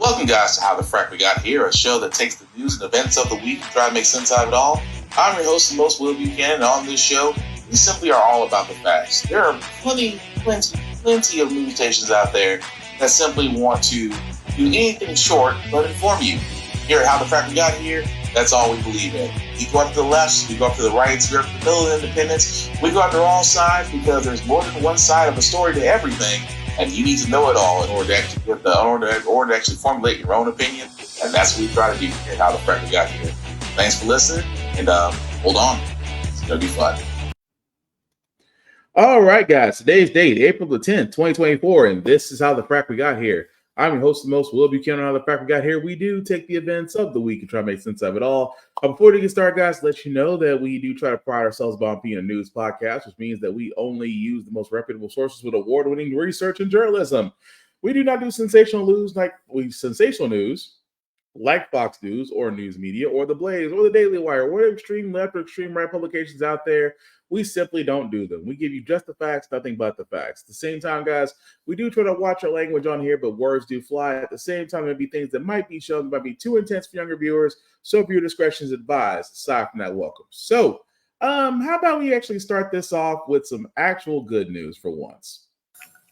Welcome, guys, to How the Frack We Got Here, a show that takes the news and events of the week and try to make sense out of it all. I'm your host and most, Will Buchanan, and on this show, we simply are all about the facts. There are plenty of news stations out there that simply want to do anything short but inform you. Here at How the Frack We Got Here, that's all we believe in. We go up to the lefts, we go up to the rights, we go up to the middle of independence, we go after all sides because there's more than one side of a story to everything. And you need to know it all in order to actually formulate your own opinion. And that's what we try to do here at How the Frack We Got Here. Thanks for listening, and hold on. It's going to be fun. All right, guys. Today's date, April the 10th, 2024, and this is How the Frack We Got Here. I'm your host and most, Will Buchanan. How the Frack We Got Here. We do take the events of the week and try to make sense of it all. Before we get started, guys, let you know that we do try to pride ourselves about being a news podcast, which means that we only use the most reputable sources with award-winning research and journalism. We do not do sensational news like Fox News or News Media or The Blaze or The Daily Wire or extreme left or extreme right publications out there. We simply don't do them. We give you just the facts, nothing but the facts. At the same time, guys, we do try to watch our language on here, but words do fly. At the same time, there'll be things that might be shown, might be too intense for younger viewers. So viewer discretion is advised. Aside from that, welcome. So, how about we actually start this off with some actual good news for once?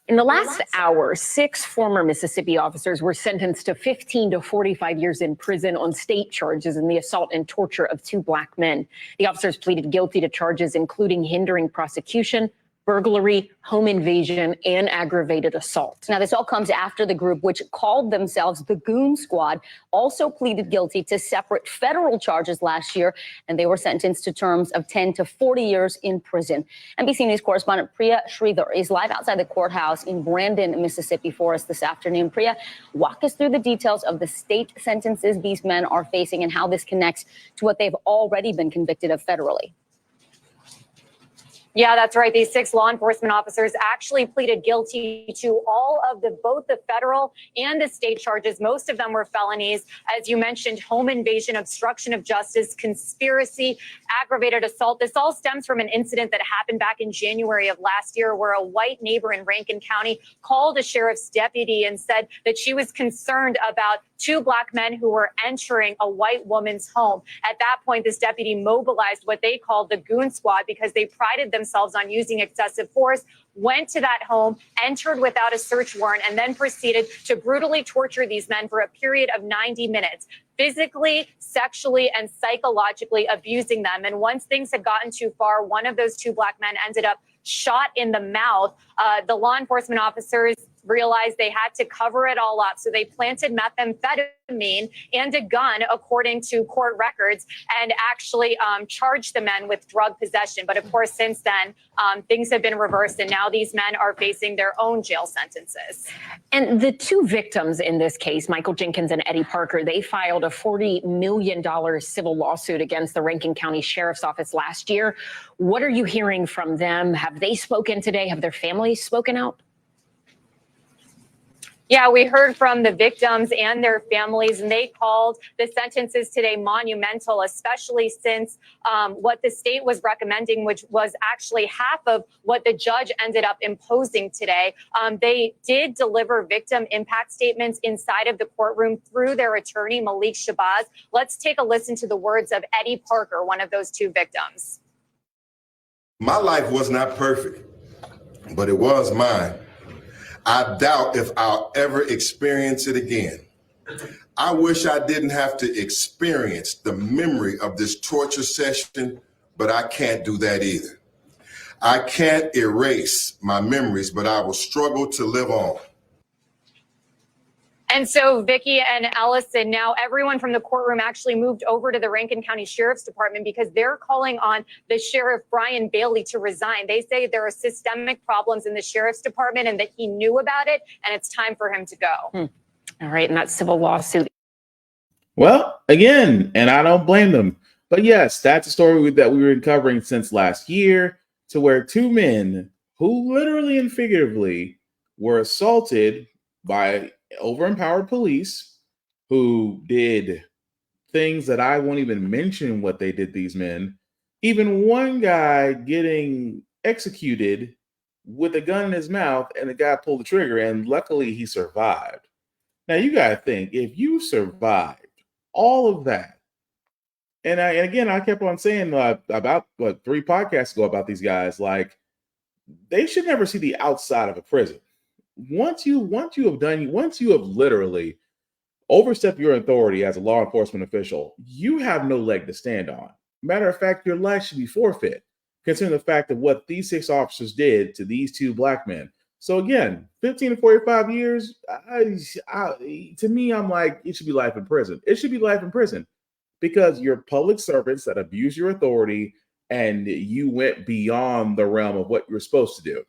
In the last hour, 6 former Mississippi officers were sentenced to 15 to 45 years in prison on state charges in the assault and torture of 2 black men. The officers pleaded guilty to charges including hindering prosecution, burglary, home invasion, and aggravated assault. Now, this all comes after the group, which called themselves the Goon Squad, also pleaded guilty to separate federal charges last year, and they were sentenced to terms of 10 to 40 years in prison. NBC News correspondent Priya Sridhar is live outside the courthouse in Brandon, Mississippi for us this afternoon. Priya, walk us through the details of the state sentences these men are facing and how this connects to what they've already been convicted of federally. Yeah, that's right. These 6 law enforcement officers actually pleaded guilty to all of both the federal and the state charges. Most of them were felonies. As you mentioned, home invasion, obstruction of justice, conspiracy, aggravated assault. This all stems from an incident that happened back in January of last year where a white neighbor in Rankin County called a sheriff's deputy and said that she was concerned about 2 black men who were entering a white woman's home. At that point, this deputy mobilized what they called the Goon Squad because they prided themselves on using excessive force, went to that home, entered without a search warrant, and then proceeded to brutally torture these men for a period of 90 minutes, physically, sexually, and psychologically abusing them. And once things had gotten too far, one of those 2 black men ended up shot in the mouth. The law enforcement officers realized they had to cover it all up. So they planted methamphetamine and a gun, according to court records, and actually charged the men with drug possession. But of course, since then, things have been reversed, and now these men are facing their own jail sentences. And the 2 victims in this case, Michael Jenkins and Eddie Parker, they filed a $40 million civil lawsuit against the Rankin County Sheriff's Office last year. What are you hearing from them? Have they spoken today? Have their families spoken out? Yeah, we heard from the victims and their families, and they called the sentences today monumental, especially since what the state was recommending, which was actually half of what the judge ended up imposing today. They did deliver victim impact statements inside of the courtroom through their attorney, Malik Shabazz. Let's take a listen to the words of Eddie Parker, one of those 2 victims. My life was not perfect, but it was mine. I doubt if I'll ever experience it again. I wish I didn't have to experience the memory of this torture session, but I can't do that either. I can't erase my memories, but I will struggle to live on. And so Vicki and Ellison, now everyone from the courtroom actually moved over to the Rankin County Sheriff's Department because they're calling on the Sheriff Brian Bailey to resign. They say there are systemic problems in the Sheriff's Department and that he knew about it, and it's time for him to go. All right, and that civil lawsuit. Well, again, and I don't blame them. But yes, that's a story that we were covering since last year, to where 2 men who literally and figuratively were assaulted by overempowered police who did things that I won't even mention what they did, these men. Even one guy getting executed with a gun in his mouth, and the guy pulled the trigger, and luckily he survived. Now you got to think, if you survived all of that, and again, I kept on saying about 3 podcasts ago about these guys, like they should never see the outside of a prison. Once you have literally overstepped your authority as a law enforcement official, you have no leg to stand on. Matter of fact, your life should be forfeit, considering the fact of what these 6 officers did to these 2 black men. So again, 15 to 45 years, to me, I'm like, it should be life in prison. It should be life in prison because you're public servants that abuse your authority and you went beyond the realm of what you're supposed to do.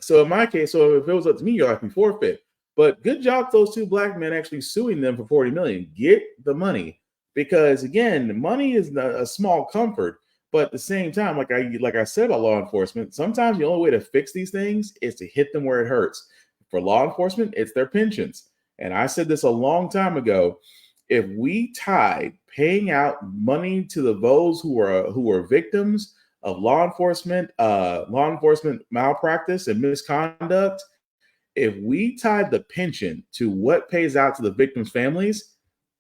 So in my case, so if it was up to me, your life would be forfeit. But good job to those 2 black men actually suing them for $40 million. Get the money, because again, money is a small comfort. But at the same time, like I said about law enforcement, sometimes the only way to fix these things is to hit them where it hurts. For law enforcement, it's their pensions. And I said this a long time ago. If we tied paying out money to those who are victims of law enforcement malpractice and misconduct, if we tied the pension to what pays out to the victims' families,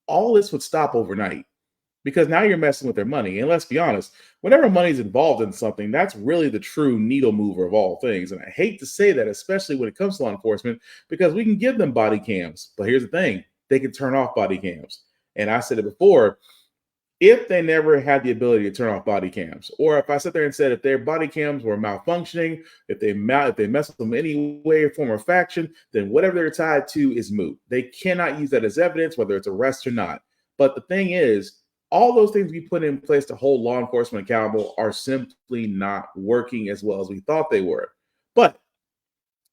all this would stop overnight. Because now you're messing with their money. And let's be honest, whenever money's involved in something, that's really the true needle mover of all things. And I hate to say that, especially when it comes to law enforcement, because we can give them body cams. But here's the thing, they can turn off body cams. And I said it before, if they never had the ability to turn off body cams, or if I sat there and said if their body cams were malfunctioning, if they mess with them in any way, form, or faction, then whatever they're tied to is moot. They cannot use that as evidence, whether it's arrest or not. But the thing is, all those things we put in place to hold law enforcement accountable are simply not working as well as we thought they were. But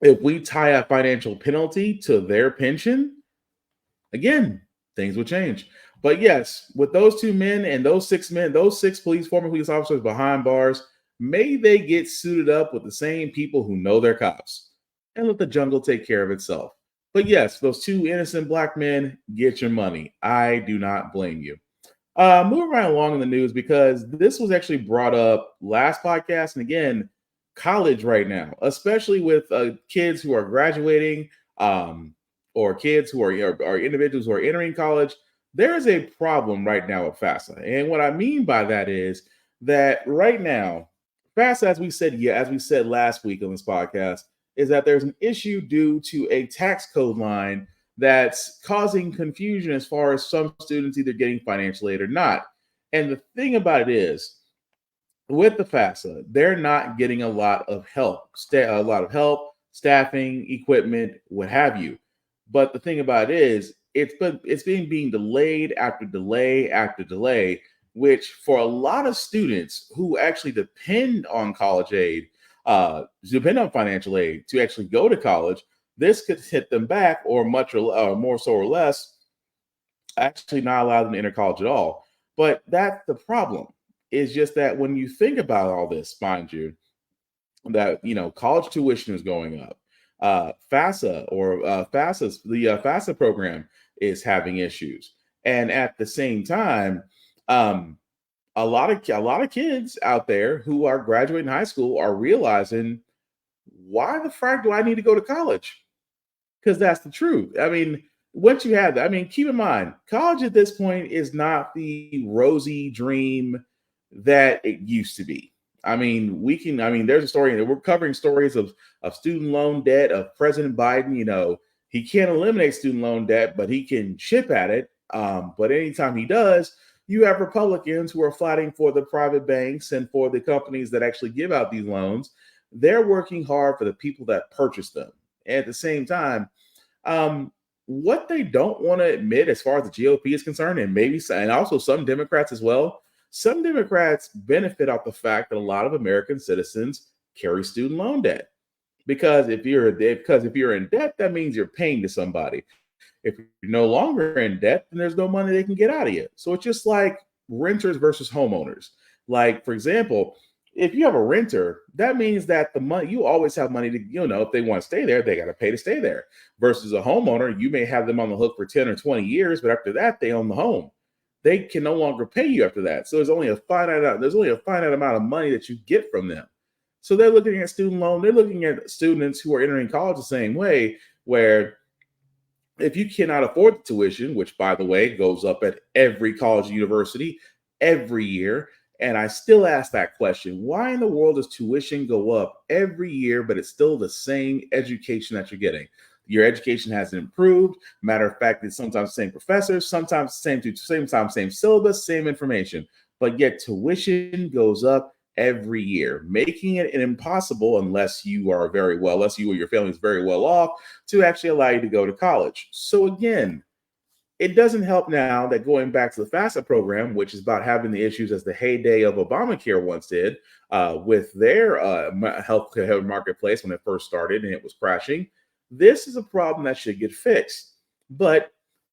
if we tie a financial penalty to their pension, again, things will change. But yes, with those 2 men and those 6 men, those 6 former police officers behind bars, may they get suited up with the same people who know they're cops and let the jungle take care of itself. But yes, those 2 innocent black men, get your money. I do not blame you. Moving right along in the news, because this was actually brought up last podcast. And again, college right now, especially with kids who are graduating or kids who are individuals who are entering college, there is a problem right now with FAFSA. And what I mean by that is that right now, FAFSA, as we said last week on this podcast, is that there's an issue due to a tax code line that's causing confusion as far as some students either getting financial aid or not. And the thing about it is, with the FAFSA, they're not getting a lot of help, staffing, equipment, what have you. But the thing about it is, it's being delayed after delay after delay, which for a lot of students who actually depend on college aid, depend on financial aid to actually go to college, this could hit them back, or much or more so or less, actually not allow them to enter college at all. But that's the problem. Is just that when you think about all this, mind you, that college tuition is going up. FAFSA the FAFSA program is having issues, and at the same time, a lot of kids out there who are graduating high school are realizing, why the frack do I need to go to college? Because that's the truth. I mean, once you have that, I mean, keep in mind, college at this point is not the rosy dream that it used to be. I mean, there's a story, and we're covering stories of student loan debt, of President Biden. He can't eliminate student loan debt, but he can chip at it. But anytime he does, you have Republicans who are fighting for the private banks and for the companies that actually give out these loans. They're working hard for the people that purchase them. And at the same time, what they don't want to admit, as far as the GOP is concerned, and also some Democrats as well, some Democrats benefit off the fact that a lot of American citizens carry student loan debt. Because if you're in debt, that means you're paying to somebody. If you're no longer in debt, then there's no money they can get out of you. So it's just like renters versus homeowners. Like, for example, if you have a renter, that means that the money, you always have money to, if they want to stay there, they got to pay to stay there. Versus a homeowner, you may have them on the hook for 10 or 20 years, but after that, they own the home. They can no longer pay you after that. So there's only a finite amount of money that you get from them. So they're looking at student loan. They're looking at students who are entering college the same way, where if you cannot afford the tuition, which by the way goes up at every college and university every year, and I still ask that question, why in the world does tuition go up every year, but it's still the same education that you're getting? Your education hasn't improved. Matter of fact, it's sometimes the same professors, sometimes same syllabus, same information, but yet tuition goes up every year, making it impossible, unless you or your family is very well off, to actually allow you to go to college. So again, it doesn't help now that going back to the FAFSA program, which is about having the issues as the heyday of Obamacare once did with their healthcare marketplace when it first started and it was crashing. This is a problem that should get fixed. But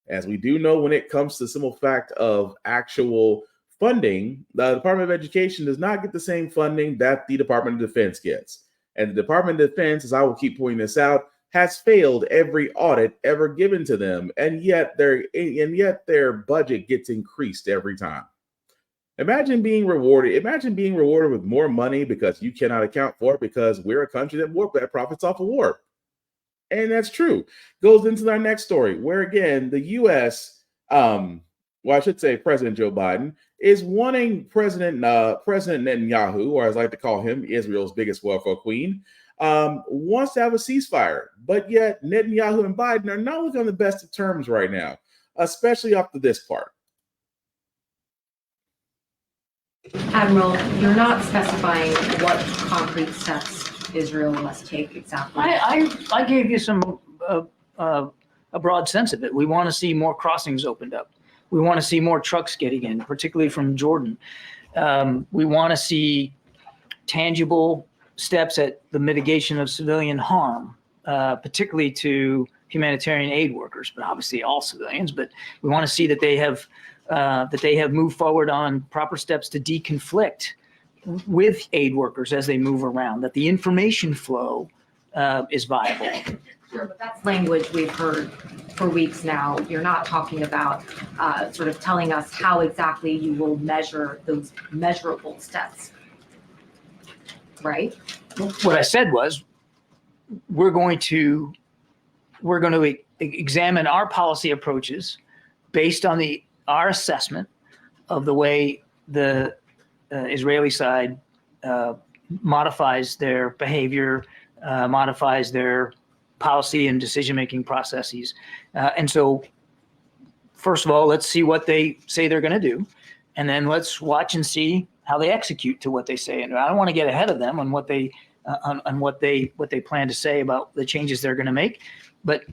as we do know, when it comes to the simple fact of actual funding, the Department of Education does not get the same funding that the Department of Defense gets. And the Department of Defense, as I will keep pointing this out, has failed every audit ever given to them, and yet their budget gets increased every time. Imagine being rewarded with more money because you cannot account for it, because we're a country that profits off of war. And that's true. Goes into our next story, where again the U.S. I should say President Joe Biden is wanting President Netanyahu, or as I like to call him, Israel's biggest welfare queen, wants to have a ceasefire. But yet Netanyahu and Biden are not looking on the best of terms right now, especially after this part. Admiral, you're not specifying what concrete steps Israel must take exactly. I gave you some a broad sense of it. We want to see more crossings opened up. We want to see more trucks getting in, particularly from Jordan. We want to see tangible steps at the mitigation of civilian harm, particularly to humanitarian aid workers, but obviously all civilians. But we want to see that they have moved forward on proper steps to deconflict with aid workers as they move around, that the information flow is viable. Sure, but that's language we've heard for weeks now. You're not talking about sort of telling us how exactly you will measure those measurable steps, right? What I said was, we're going to examine our policy approaches based on our assessment of the way the Israeli side modifies their behavior, modifies their policy and decision-making processes. And so, first of all, let's see what they say they're going to do, and then let's watch and see how they execute to what they say. And I don't want to get ahead of them on what they plan to say about the changes they're going to make, but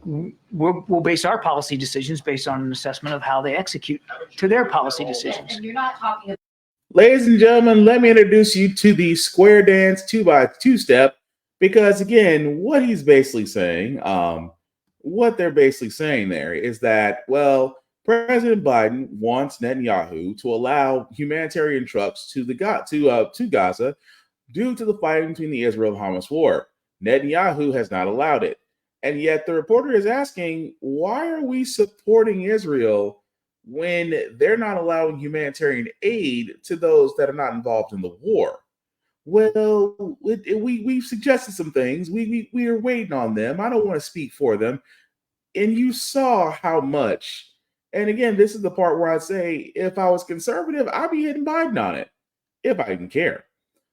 we'll base our policy decisions based on an assessment of how they execute to their policy decisions. And you're not talking about. Ladies and gentlemen, let me introduce you to the square dance 2x2 step, because again, what he's basically saying, what they're basically saying there is that, well, President Biden wants Netanyahu to allow humanitarian trucks to Gaza due to the fighting between the Israel and Hamas war. Netanyahu has not allowed it. And yet the reporter is asking, why are we supporting Israel when they're not allowing humanitarian aid to those that are not involved in the war? Well, we've suggested some things. We are waiting on them. I don't want to speak for them. And you saw how much. And again, this is the part where I'd say, if I was conservative, I'd be hitting Biden on it, if I even care.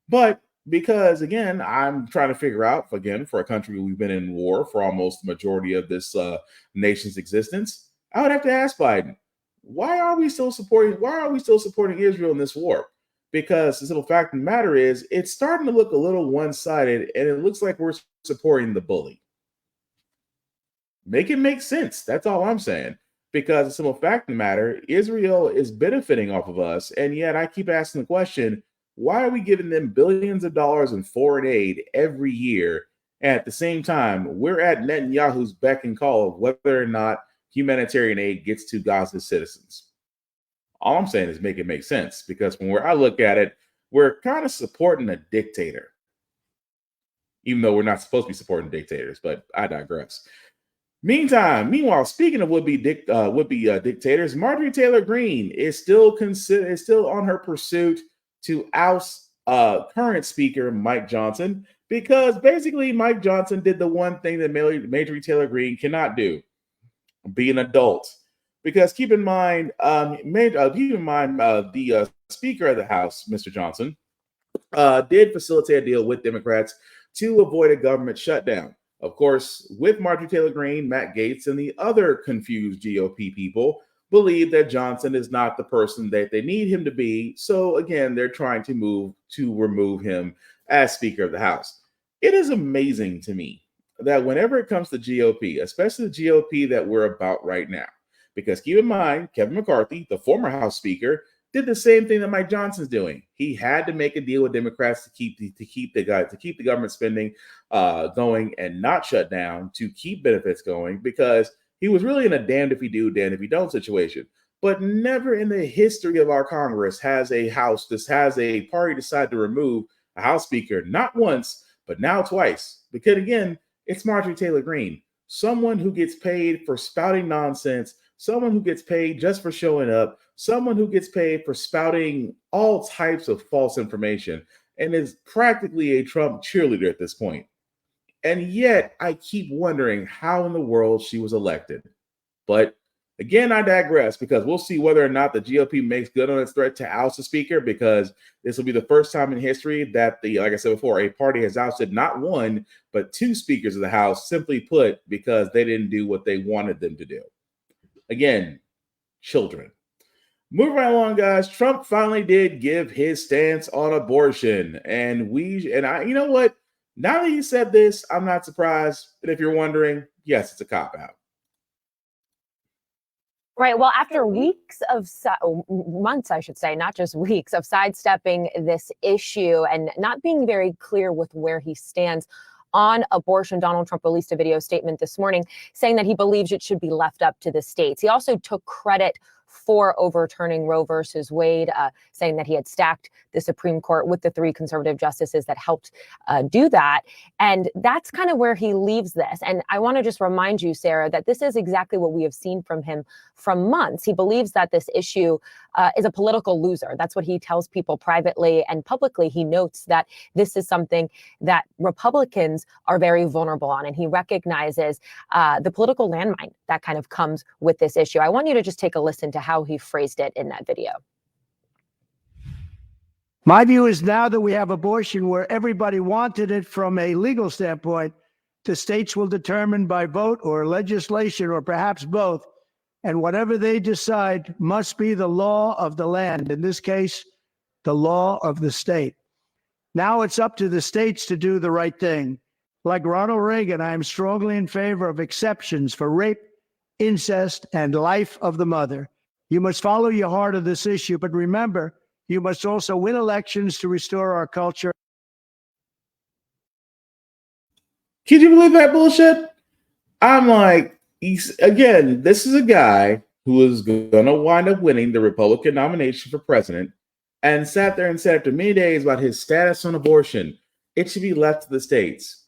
But because, again, I'm trying to figure out, again, for a country we've been in war for almost the majority of this nation's existence, I would have to ask Biden, why are we still supporting Israel in this war? Because the simple fact of the matter is, it's starting to look a little one-sided, and it looks like we're supporting the bully. Make it make sense. That's all I'm saying. Because the simple fact of the matter, Israel is benefiting off of us, and yet I keep asking the question, why are we giving them billions of dollars in foreign aid every year? And at the same time, we're at Netanyahu's beck and call of whether or not humanitarian aid gets to Gaza's citizens. All I'm saying is make it make sense, because when I look at it, we're kind of supporting a dictator, even though we're not supposed to be supporting dictators, but I digress. Meanwhile, speaking of would-be dictators, Marjorie Taylor Greene is still on her pursuit to oust current Speaker Mike Johnson, because basically Mike Johnson did the one thing that Marjorie Taylor Greene cannot do. be an adult. Because keep in mind, the Speaker of the House, Mr. Johnson, did facilitate a deal with Democrats to avoid a government shutdown. Of course, with Marjorie Taylor Greene, Matt Gaetz, and the other confused GOP people believe that Johnson is not the person that they need him to be. So again, they're trying to remove him as Speaker of the House. It is amazing to me that whenever it comes to GOP, especially the GOP that we're about right now, because keep in mind, Kevin McCarthy, the former House Speaker, did the same thing that Mike Johnson's doing. He had to make a deal with Democrats to keep the government spending going and not shut down, to keep benefits going, because he was really in a damned if you do, damned if you don't situation. But never in the history of our Congress has a party decide to remove a House Speaker, not once, but now twice. Because again, it's Marjorie Taylor Greene, someone who gets paid for spouting nonsense, someone who gets paid just for showing up, someone who gets paid for spouting all types of false information, and is practically a Trump cheerleader at this point. And yet, I keep wondering how in the world she was elected. But again, I digress, because we'll see whether or not the GOP makes good on its threat to oust the Speaker, because this will be the first time in history that like I said before, a party has ousted not one, but two Speakers of the House, simply put, because they didn't do what they wanted them to do. Again, children. Moving right along, guys. Trump finally did give his stance on abortion. You know what? Now that he said this, I'm not surprised. And if you're wondering, yes, it's a cop-out. Right. Well, after months, I should say, not just weeks, of sidestepping this issue and not being very clear with where he stands on abortion, Donald Trump released a video statement this morning saying that he believes it should be left up to the states. He also took credit for overturning Roe versus Wade, saying that he had stacked the Supreme Court with the three conservative justices that helped do that. And that's kind of where he leaves this. And I want to just remind you, Sarah, that this is exactly what we have seen from him from months. He believes that this issue is a political loser. That's what he tells people privately and publicly. He notes that this is something that Republicans are very vulnerable on. And he recognizes the political landmine that kind of comes with this issue. I want you to just take a listen to how he phrased it in that video. My view is, now that we have abortion where everybody wanted it from a legal standpoint, the states will determine by vote or legislation or perhaps both. And whatever they decide must be the law of the land. In this case, the law of the state. Now it's up to the states to do the right thing. Like Ronald Reagan, I am strongly in favor of exceptions for rape, incest, and life of the mother. You must follow your heart of this issue, but remember, you must also win elections to restore our culture. Can you believe that bullshit? I'm like, again, this is a guy who is going to wind up winning the Republican nomination for president, and sat there and said after many days about his status on abortion, it should be left to the states.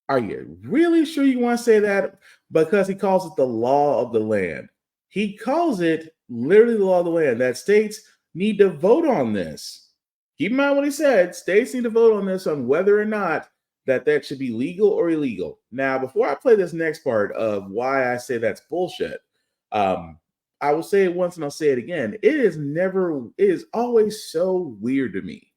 Are you really sure you want to say that? Because he calls it the law of the land. He calls it literally the law of the land, that states need to vote on this. Keep in mind what he said. States need to vote on this, on whether or not that should be legal or illegal. Now, before I play this next part of why I say that's bullshit, I will say it once and I'll say it again. It is always so weird to me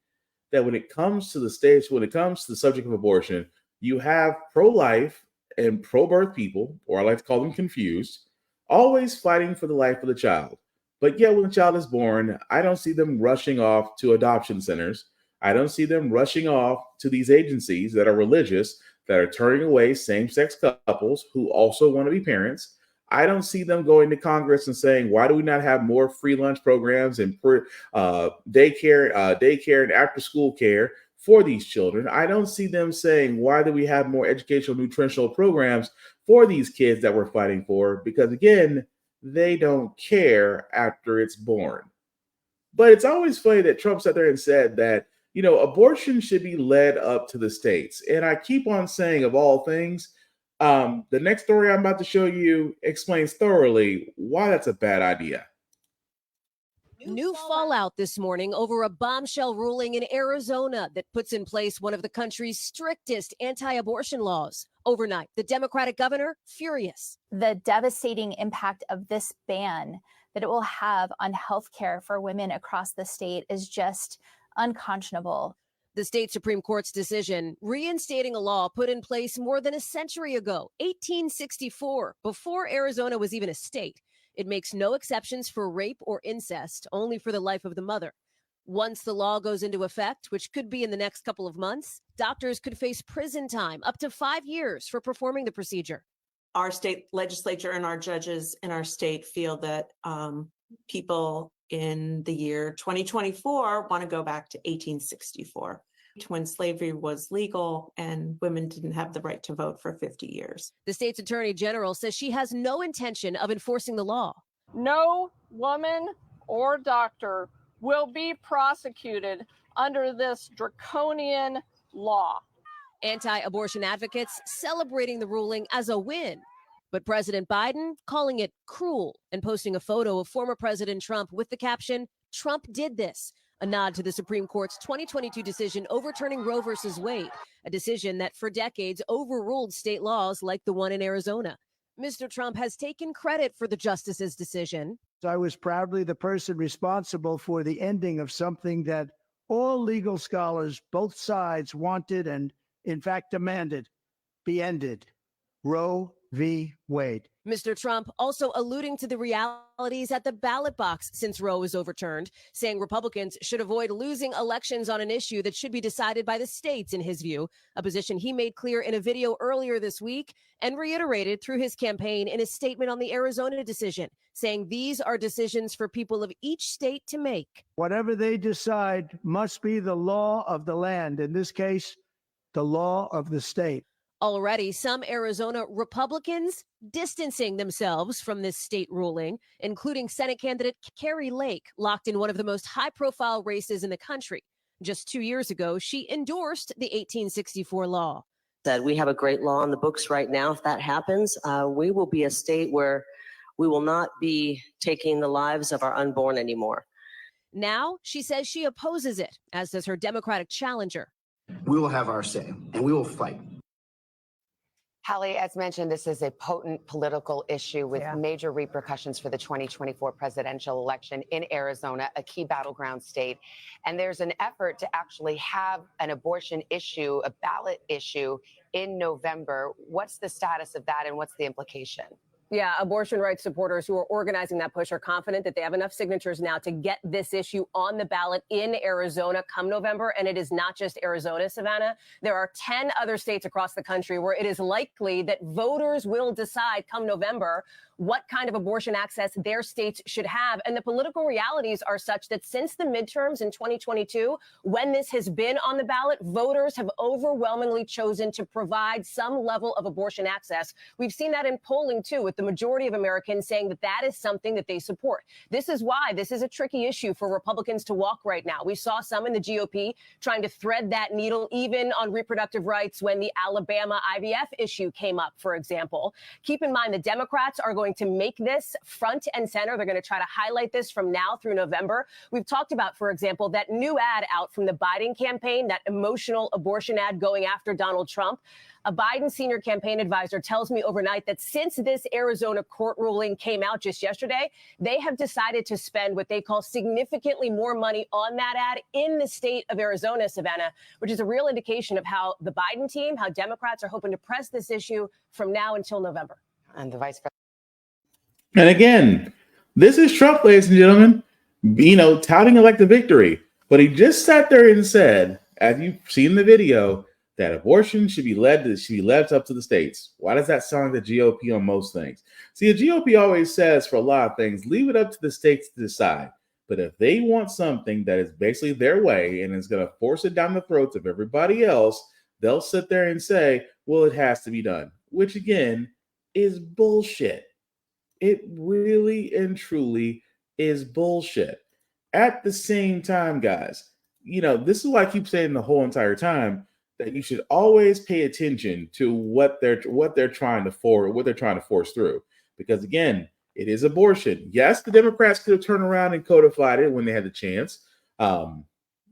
that when it comes to the states, when it comes to the subject of abortion, you have pro-life and pro-birth people, or I like to call them confused, always fighting for the life of the child. But yet when the child is born, I don't see them rushing off to adoption centers. I don't see them rushing off to these agencies that are religious, that are turning away same-sex couples who also want to be parents. I don't see them going to Congress and saying, why do we not have more free lunch programs and daycare and after-school care for these children? I don't see them saying, why do we have more educational nutritional programs for these kids that we're fighting for? Because again, they don't care after it's born. But it's always funny that Trump sat there and said that, abortion should be led up to the states. And I keep on saying, of all things, the next story I'm about to show you explains thoroughly why that's a bad idea. New fallout this morning over a bombshell ruling in Arizona that puts in place one of the country's strictest anti-abortion laws. Overnight, the Democratic governor furious. The devastating impact of this ban that it will have on healthcare for women across the state is just unconscionable. The state Supreme Court's decision reinstating a law put in place more than a century ago, 1864, before Arizona was even a state. It makes no exceptions for rape or incest, only for the life of the mother. Once the law goes into effect, which could be in the next couple of months, doctors could face prison time up to 5 years for performing the procedure. Our state legislature and our judges in our state feel that people in the year 2024 want to go back to 1864, when slavery was legal and women didn't have the right to vote for 50 years. The state's attorney general says she has no intention of enforcing the law. No woman or doctor will be prosecuted under this draconian law. Anti-abortion advocates celebrating the ruling as a win. But President Biden calling it cruel and posting a photo of former President Trump with the caption, "Trump did this," a nod to the Supreme Court's 2022 decision overturning Roe versus Wade, a decision that for decades overruled state laws like the one in Arizona. Mr. Trump has taken credit for the justice's decision. I was proudly the person responsible for the ending of something that all legal scholars, both sides, wanted and, in fact, demanded be ended. Roe v. Wade. Mr. Trump also alluding to the realities at the ballot box since Roe was overturned, saying Republicans should avoid losing elections on an issue that should be decided by the states, in his view, a position he made clear in a video earlier this week and reiterated through his campaign in a statement on the Arizona decision, saying these are decisions for people of each state to make. Whatever they decide must be the law of the land, in this case, the law of the state. Already, some Arizona Republicans distancing themselves from this state ruling, including Senate candidate Carrie Lake, locked in one of the most high-profile races in the country. Just 2 years ago, she endorsed the 1864 law. That we have a great law on the books right now. If that happens, we will be a state where we will not be taking the lives of our unborn anymore. Now, she says she opposes it, as does her Democratic challenger. We will have our say, and we will fight. Hallie, as mentioned, this is a potent political issue with major repercussions for the 2024 presidential election in Arizona, a key battleground state. And there's an effort to actually have an abortion issue, a ballot issue in November. What's the status of that and what's the implication? Yeah, abortion rights supporters who are organizing that push are confident that they have enough signatures now to get this issue on the ballot in Arizona come November. And it is not just Arizona, Savannah. There are 10 other states across the country where it is likely that voters will decide come November what kind of abortion access their states should have. And the political realities are such that since the midterms in 2022, when this has been on the ballot, voters have overwhelmingly chosen to provide some level of abortion access. We've seen that in polling, too, with the majority of Americans saying that that is something that they support. This is why this is a tricky issue for Republicans to walk right now. We saw some in the GOP trying to thread that needle, even on reproductive rights when the Alabama IVF issue came up, for example. Keep in mind, the Democrats are going to make this front and center. They're going to try to highlight this from now through November. We've talked about, for example, that new ad out from the Biden campaign, that emotional abortion ad going after Donald Trump. A Biden senior campaign advisor tells me overnight that since this Arizona court ruling came out just yesterday, they have decided to spend what they call significantly more money on that ad in the state of Arizona, Savannah, which is a real indication of how the Biden team, how Democrats are hoping to press this issue from now until November. And the vice president. And again, this is Trump, ladies and gentlemen, touting elective victory. But he just sat there and said, as you've seen the video, that abortion should be led up to the states. Why does that sound like the GOP on most things? See, the GOP always says for a lot of things, leave it up to the states to decide. But if they want something that is basically their way and is going to force it down the throats of everybody else, they'll sit there and say, well, it has to be done, which again is bullshit. It really and truly is bullshit. At the same time, guys, this is why I keep saying the whole entire time that you should always pay attention to what they're trying to force through. Because again, it is abortion. Yes, the Democrats could have turned around and codified it when they had the chance.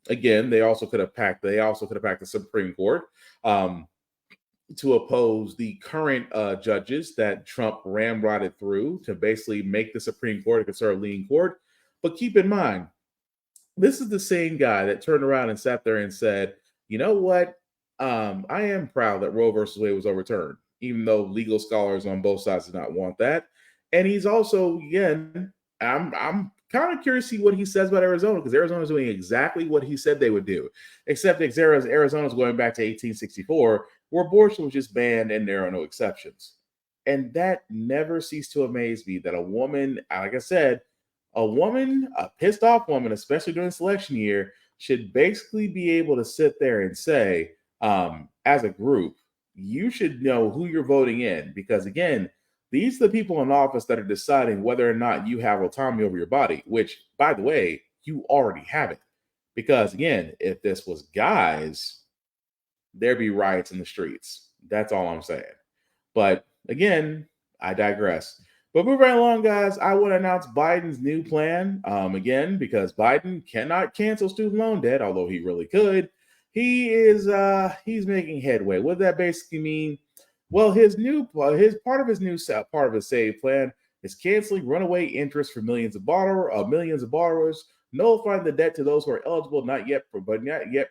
Again, they also could have packed the Supreme Court to oppose the current judges that Trump ramrodded through to basically make the Supreme Court a conservative-leaning court. But keep in mind, this is the same guy that turned around and sat there and said, you know what? I am proud that Roe versus Wade was overturned, even though legal scholars on both sides did not want that. And he's also, again, I'm kind of curious to see what he says about Arizona, because Arizona is doing exactly what he said they would do, except Arizona is going back to 1864, where abortion was just banned and there are no exceptions. And that never ceased to amaze me that a woman, like I said, a pissed off woman, especially during selection year, should basically be able to sit there and say, as a group, you should know who you're voting in, because again, these are the people in office that are deciding whether or not you have autonomy over your body, which, by the way, you already have it. Because again, if this was guys, there'd be riots in the streets. That's all I'm saying. But again, I digress. But moving right along, guys, I want to announce Biden's new plan. Again, because Biden cannot cancel student loan debt, although he really could. He's making headway. What does that basically mean? Well, his part of his save plan is canceling runaway interest for millions of borrowers, nullifying the debt to those who are eligible, not yet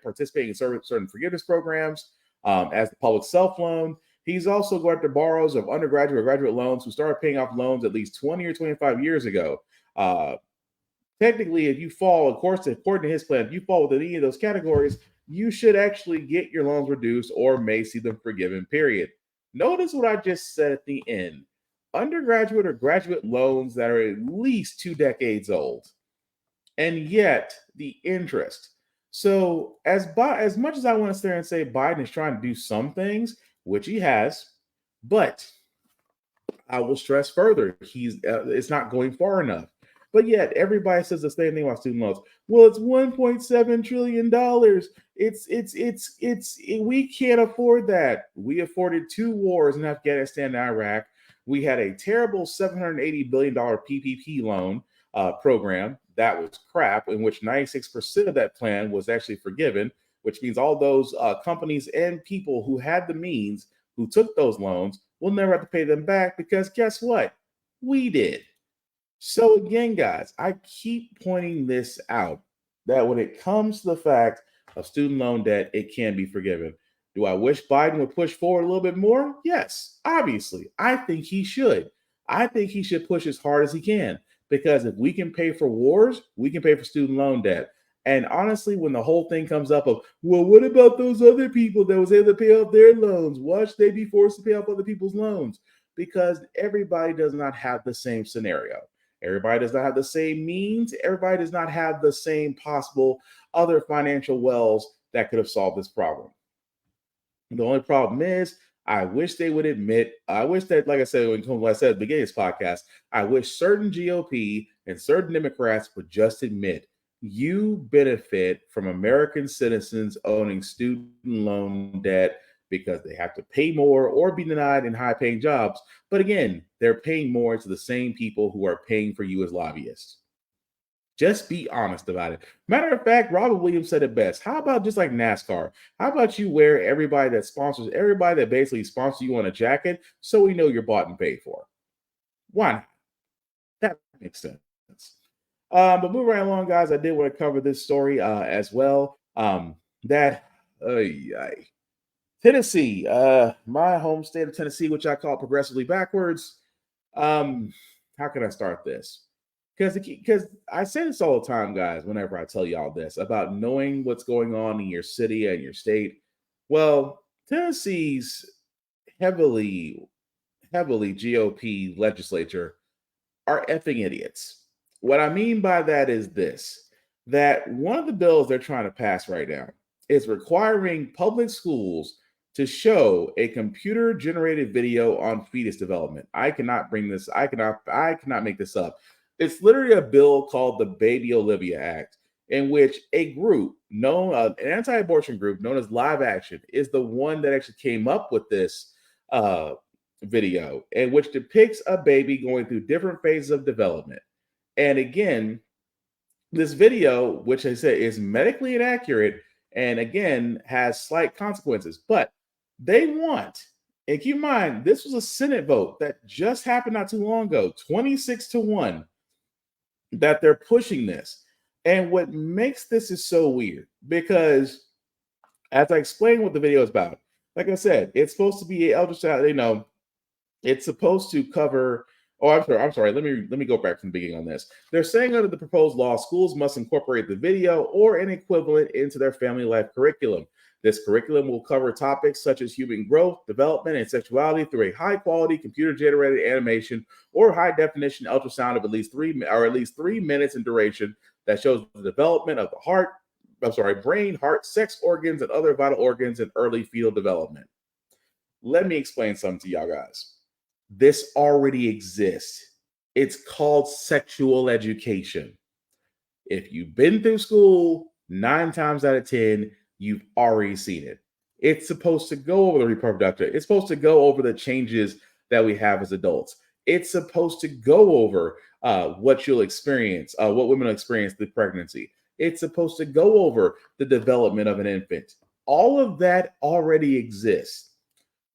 participating in certain forgiveness programs, as the public self-loan. He's also going after borrowers of undergraduate or graduate loans who started paying off loans at least 20 or 25 years ago. Technically, if you fall, of course, according to his plan, if you fall within any of those categories, you should actually get your loans reduced or may see them forgiven, period. Notice what I just said at the end. Undergraduate or graduate loans that are at least 2 decades old. And yet, the interest. So as much as I want to sit there and say Biden is trying to do some things, which he has, but I will stress further, it's not going far enough. But yet, everybody says the same thing about student loans. Well, it's $1.7 trillion. We can't afford that. We afforded 2 wars in Afghanistan and Iraq. We had a terrible $780 billion PPP loan program that was crap, in which 96% of that plan was actually forgiven, which means all those companies and people who had the means, who took those loans, will never have to pay them back, because guess what? We did. So again, guys, I keep pointing this out, that when it comes to the fact of student loan debt, it can be forgiven. Do I wish Biden would push forward a little bit more? Yes, obviously. I think he should. I think he should push as hard as he can, because if we can pay for wars, we can pay for student loan debt. And honestly, when the whole thing comes up of, well, what about those other people that was able to pay off their loans? Why should they be forced to pay off other people's loans? Because everybody does not have the same scenario. Everybody does not have the same means. Everybody does not have the same possible other financial wells that could have solved this problem. The only problem is, I wish they would admit, I wish that, like I said, when I said at the beginning of this podcast, I wish certain GOP and certain Democrats would just admit, you benefit from American citizens owning student loan debt because they have to pay more or be denied in high-paying jobs. But again, they're paying more to the same people who are paying for you as lobbyists. Just be honest about it. Matter of fact, Robert Williams said it best. How about just like NASCAR? How about you wear everybody that basically sponsors you on a jacket, so we know you're bought and paid for? Why not? That makes sense. But moving right along, guys, I did want to cover this story as well. Tennessee, my home state of Tennessee, which I call progressively backwards. How can I start this? Because I say this all the time, guys, whenever I tell y'all this about knowing what's going on in your city and your state. Well, Tennessee's heavily GOP legislature are effing idiots. What I mean by that is this, that one of the bills they're trying to pass right now is requiring public schools to show a computer-generated video on fetus development. I cannot make this up. It's literally a bill called the Baby Olivia Act, in which a group an anti-abortion group known as Live Action is the one that actually came up with this video in which depicts a baby going through different phases of development. And again, this video, which I said is medically inaccurate and again has slight consequences, but they want, and keep in mind, this was a Senate vote that just happened not too long ago, 26-1, that they're pushing this. And what makes this is so weird, because as I explained what the video is about, like I said, it's supposed to be elder child, it's supposed to cover. Oh, I'm sorry. Let me go back from the beginning on this. They're saying under the proposed law, schools must incorporate the video or an equivalent into their family life curriculum. This curriculum will cover topics such as human growth, development, and sexuality through a high-quality computer-generated animation or high-definition ultrasound of at least 3 minutes in duration that shows the development of the brain, heart, sex organs, and other vital organs in early fetal development. Let me explain something to y'all guys. This already exists. It's called sexual education. If you've been through school, 9 times out of 10, you've already seen it. It's supposed to go over the reproductive. It's supposed to go over the changes that we have as adults. It's supposed to go over what you'll experience, what women will experience through pregnancy. It's supposed to go over the development of an infant. All of that already exists.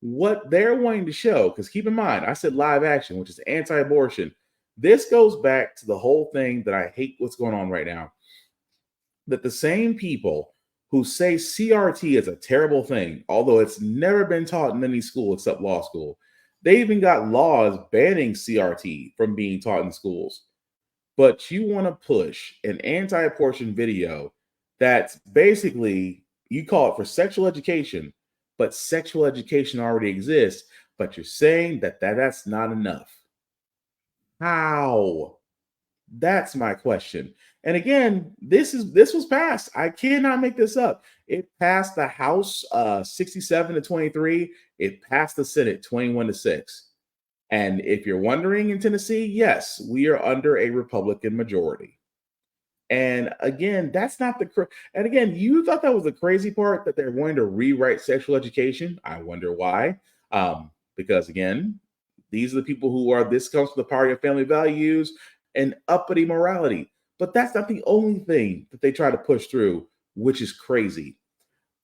What they're wanting to show, because keep in mind, I said live action, which is anti-abortion. This goes back to the whole thing that I hate what's going on right now. That the same people who say CRT is a terrible thing, although it's never been taught in any school except law school, they even got laws banning CRT from being taught in schools. But you want to push an anti-abortion video that's basically, you call it for sexual education, but sexual education already exists, but you're saying that's not enough. How? That's my question. And again, this was passed. I cannot make this up. It passed the House 67-23. It passed the Senate 21-6. And if you're wondering, in Tennessee, yes, we are under a Republican majority. And again, that's not and again, you thought that was the crazy part, that they're going to rewrite sexual education. I wonder why. Because again, these are the people this comes from the party of family values and uppity morality. But that's not the only thing that they try to push through, which is crazy.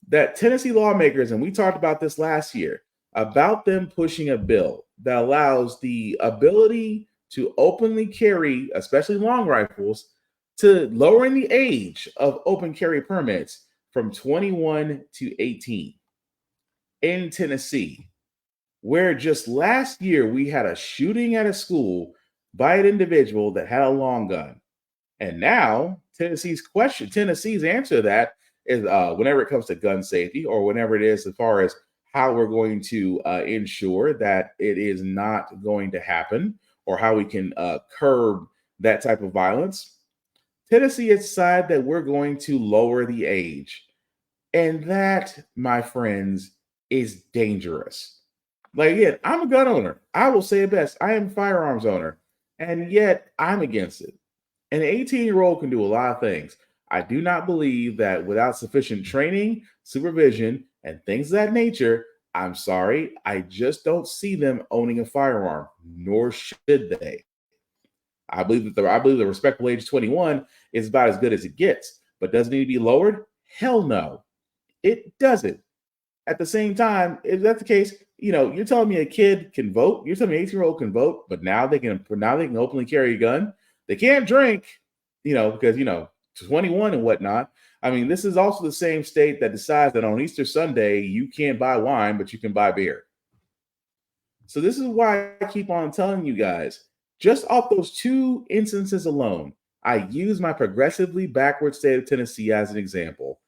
That Tennessee lawmakers, and we talked about this last year, about them pushing a bill that allows the ability to openly carry, especially long rifles, to lowering the age of open carry permits from 21 to 18 in Tennessee, where just last year we had a shooting at a school by an individual that had a long gun. And now Tennessee's answer to that is whenever it comes to gun safety, or whenever it is as far as how we're going to ensure that it is not going to happen, or how we can curb that type of violence, Tennessee has decided that we're going to lower the age. And that, my friends, is dangerous. Like, again, I'm a gun owner. I will say it best. I am a firearms owner. And yet I'm against it. An 18-year-old can do a lot of things. I do not believe that without sufficient training, supervision, and things of that nature, I'm sorry, I just don't see them owning a firearm, nor should they. I believe the respectable age of 21 is about as good as it gets, but does it need to be lowered? Hell no, it doesn't. At the same time, if that's the case, you're telling me a kid can vote. You're telling me an 18-year-old can vote, but now they can openly carry a gun. They can't drink, because 21 and whatnot. I mean, this is also the same state that decides that on Easter Sunday you can't buy wine, but you can buy beer. So this is why I keep on telling you guys. Just off those 2 instances alone, I use my progressively backward state of Tennessee as an example.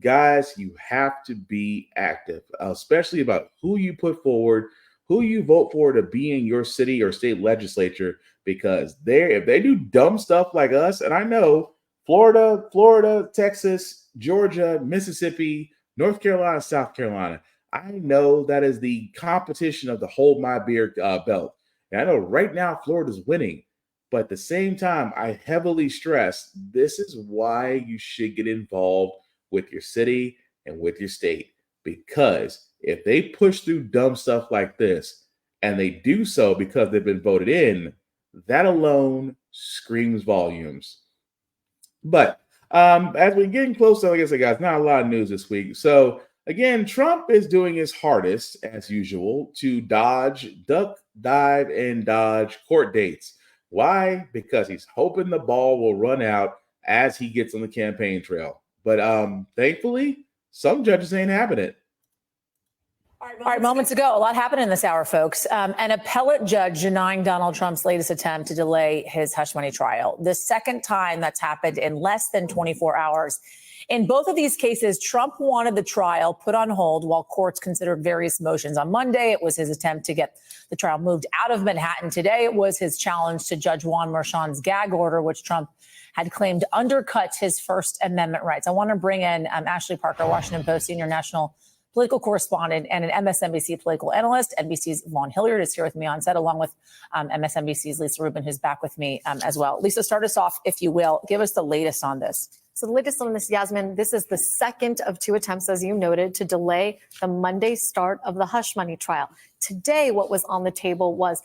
Guys, you have to be active, especially about who you put forward, who you vote for to be in your city or state legislature, because if they do dumb stuff like us, and I know Florida, Texas, Georgia, Mississippi, North Carolina, South Carolina, I know that is the competition of the hold my beer belt. And I know right now Florida's winning, but at the same time, I heavily stress this is why you should get involved with your city and with your state, because if they push through dumb stuff like this and they do so because they've been voted in, that alone screams volumes. But as we're getting closer, like I said, guys, not a lot of news this week. So again, Trump is doing his hardest, as usual, to duck, dive, and dodge court dates. Why? Because he's hoping the ball will run out as he gets on the campaign trail. But thankfully, some judges ain't having it. All right, moments ago, a lot happened in this hour, folks. An appellate judge denying Donald Trump's latest attempt to delay his hush money trial. The second time that's happened in less than 24 hours. In both of these cases, Trump wanted the trial put on hold while courts considered various motions. On Monday, it was his attempt to get the trial moved out of Manhattan. Today, it was his challenge to Judge Juan Merchan's gag order, which Trump had claimed undercuts his First Amendment rights. I want to bring in Ashley Parker, Washington Post senior national political correspondent and an MSNBC political analyst. NBC's Vaughn Hilliard is here with me on set, along with MSNBC's Lisa Rubin, who's back with me as well. Lisa, start us off, if you will. Give us the latest on this. So the latest on this, Yasmin, this is the second of two attempts, as you noted, to delay the Monday start of the hush money trial. Today, what was on the table was,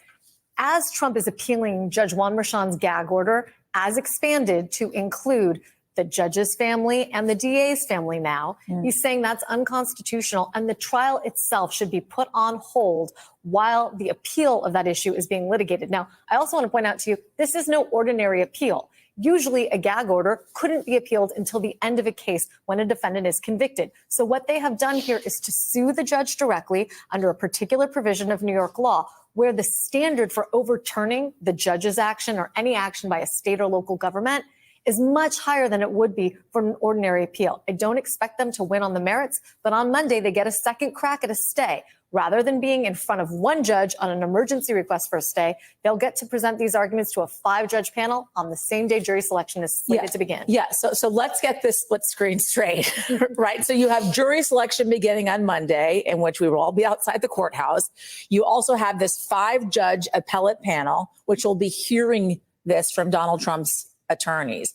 as Trump is appealing Judge Juan Merchan's gag order, as expanded to include the judge's family and the DA's family now. He's saying that's unconstitutional, and the trial itself should be put on hold while the appeal of that issue is being litigated. Now, I also want to point out to you, this is no ordinary appeal. Usually a gag order couldn't be appealed until the end of a case when a defendant is convicted. So what they have done here is to sue the judge directly under a particular provision of New York law, where the standard for overturning the judge's action or any action by a state or local government is much higher than it would be for an ordinary appeal. I don't expect them to win on the merits, but on Monday, they get a second crack at a stay. Rather than being in front of one judge on an emergency request for a stay, they'll get to present these arguments to a 5-judge panel on the same day jury selection is slated to begin. Yeah, so let's get this split screen straight, right? So you have jury selection beginning on Monday, in which we will all be outside the courthouse. You also have this 5-judge appellate panel, which will be hearing this from Donald Trump's attorneys.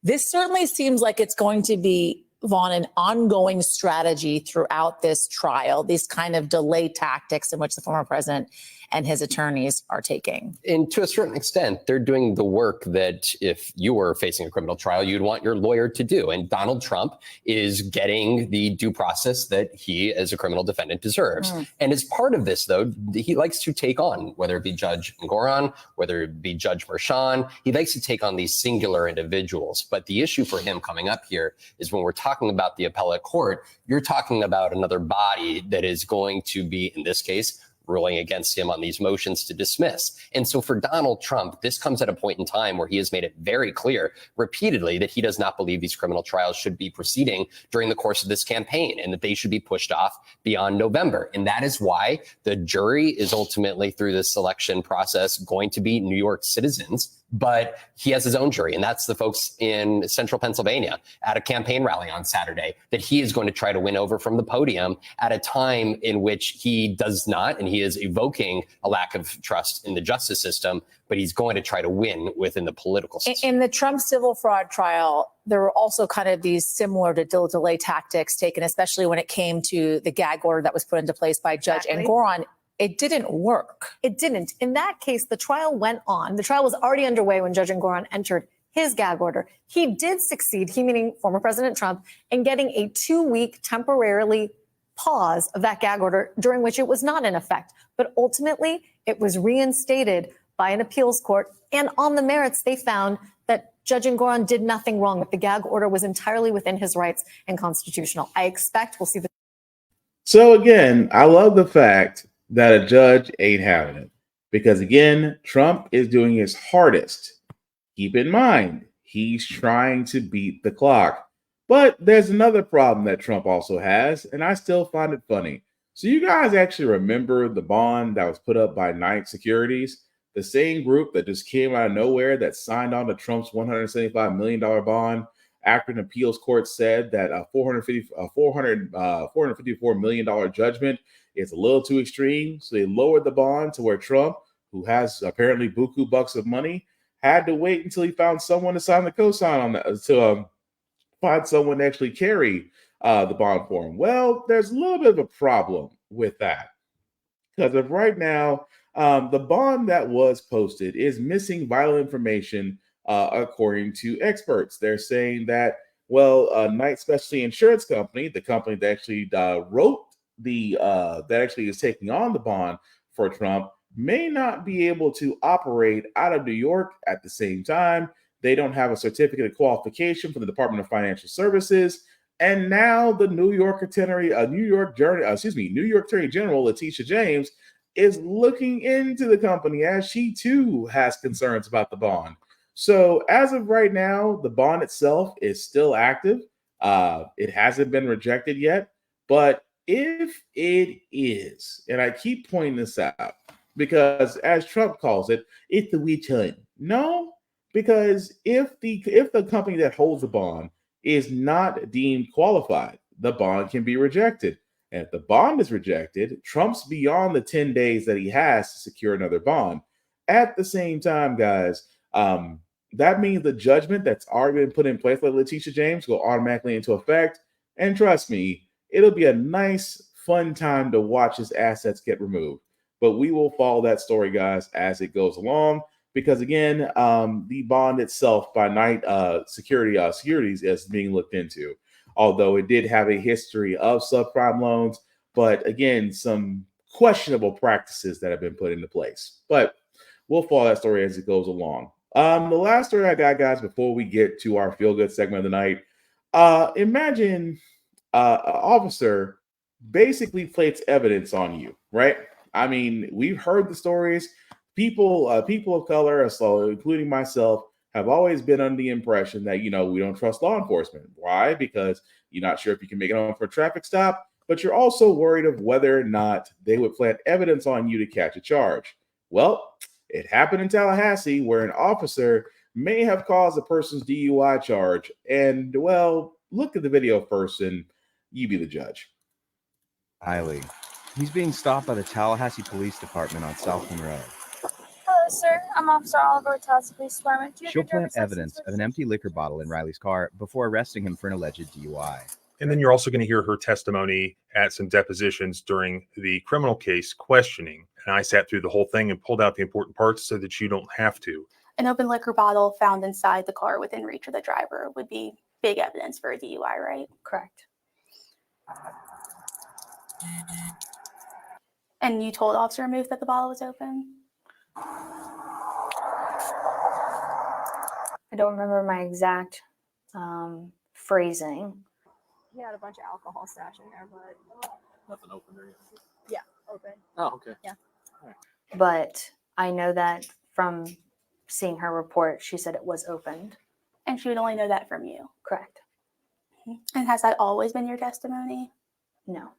This certainly seems like it's going to be, Vaughn, an ongoing strategy throughout this trial, these kind of delay tactics in which the former president and his attorneys are taking. And to a certain extent, they're doing the work that if you were facing a criminal trial, you'd want your lawyer to do. And Donald Trump is getting the due process that he, as a criminal defendant, deserves. And as part of this, though, he likes to take on, whether it be Judge Goran, whether it be Judge Merchan, he likes to take on these singular individuals. But the issue for him coming up here is when we're talking about the appellate court, you're talking about another body that is going to be, in this case, ruling against him on these motions to dismiss. And so for Donald Trump, this comes at a point in time where he has made it very clear repeatedly that he does not believe these criminal trials should be proceeding during the course of this campaign and that they should be pushed off beyond November. And that is why the jury is ultimately, through this selection process, going to be New York citizens. But he has his own jury, and that's the folks in central Pennsylvania at a campaign rally on Saturday that he is going to try to win over from the podium at a time in which he does not, and he is evoking a lack of trust in the justice system, but he's going to try to win within the political system. In the Trump civil fraud trial, there were also kind of these similar to delay tactics taken, especially when it came to the gag order that was put into place by Judge Goran. It didn't work. It didn't. In that case, the trial went on. The trial was already underway when Judge Goran entered his gag order. He did succeed, he meaning former President Trump, in getting a 2-week temporarily pause of that gag order during which it was not in effect. But ultimately, it was reinstated by an appeals court. And on the merits, they found that Judge Goran did nothing wrong, that the gag order was entirely within his rights and constitutional. I expect we'll see the. So again, I love the fact that a judge ain't having it. Because again, Trump is doing his hardest. Keep in mind, he's trying to beat the clock. But there's another problem that Trump also has, and I still find it funny. So you guys actually remember the bond that was put up by Knight Securities? The same group that just came out of nowhere that signed on to Trump's $175 million bond after an appeals court said that a $454 million judgment is a little too extreme. So they lowered the bond to where Trump, who has apparently buku bucks of money, had to wait until he found someone to sign the cosign on that, to find someone to actually carry the bond for him. Well, there's a little bit of a problem with that. Because of right now, The bond that was posted is missing vital information, according to experts. They're saying that, well, Knight Specialty Insurance Company, the company that actually wrote that actually is taking on the bond for Trump, may not be able to operate out of New York at the same time. They don't have a certificate of qualification from the Department of Financial Services. And now the New York Attorney General Letitia James is looking into the company, as she too has concerns about the bond. So as of right now, the bond itself is still active. It hasn't been rejected yet, but if it is, and I keep pointing this out because, as Trump calls it, it's the witch hunt. No, because if the company that holds the bond is not deemed qualified, the bond can be rejected. And if the bond is rejected, Trump's beyond the 10 days that he has to secure another bond. At the same time, guys, that means the judgment that's already been put in place by Letitia James will automatically into effect. And trust me, it'll be a nice, fun time to watch his assets get removed. But we will follow that story, guys, as it goes along. Because again, the bond itself by Knight Securities is being looked into. Although it did have a history of subprime loans, but again, some questionable practices that have been put into place. But we'll follow that story as it goes along. The last story I got, guys, before we get to our feel-good segment of the night, imagine an officer basically plates evidence on you, right? I mean, we've heard the stories. People of color, so including myself, have always been under the impression that, we don't trust law enforcement. Why? Because you're not sure if you can make it home for a traffic stop, but you're also worried of whether or not they would plant evidence on you to catch a charge. Well, it happened in Tallahassee where an officer may have caused a person's DUI charge. And, well, look at the video first and you be the judge. Riley. He's being stopped by the Tallahassee Police Department on South Monroe. Hello, sir. I'm Officer Oliver with Tallahassee Police Department. She'll plant evidence of an empty liquor bottle in Riley's car before arresting him for an alleged DUI. And then you're also going to hear her testimony at some depositions during the criminal case questioning. And I sat through the whole thing and pulled out the important parts so that you don't have to. An open liquor bottle found inside the car within reach of the driver would be big evidence for a DUI, right? Correct. And you told Officer Ramuth that the bottle was open? I don't remember my exact phrasing. He had a bunch of alcohol stashed in there, but Nothing open there yet. yeah, open. Oh, okay. Yeah. But I know that from seeing her report, she said it was opened. And she would only know that from you? Correct. And has that always been your testimony? No.